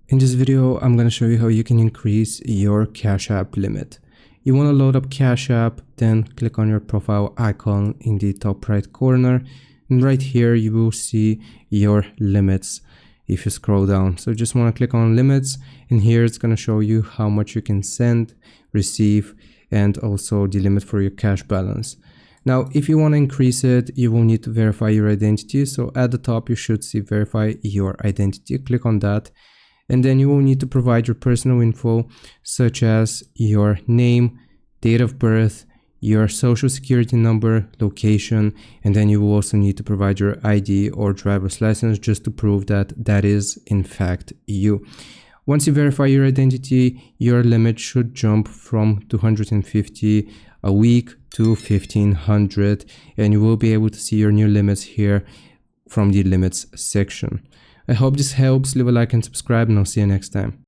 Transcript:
In this video, I'm going to show you how you can increase your Cash App limit. You want to load up Cash App, then click on your profile icon in the top right corner. And right here, you will see your limits if you scroll down. So just want to click on limits, and here it's going to show you how much you can send, receive, and also the limit for your cash balance. Now, if you want to increase it, you will need to verify your identity. So at the top, you should see verify your identity. Click on that. And then you will need to provide your personal info, such as your name, date of birth, your social security number, location, and then you will also need to provide your ID or driver's license just to prove that that is in fact you. Once you verify your identity, your limit should jump from 250 a week to 1500, and you will be able to see your new limits here from the limits section. I hope this helps. Leave a like and subscribe, and I'll see you next time.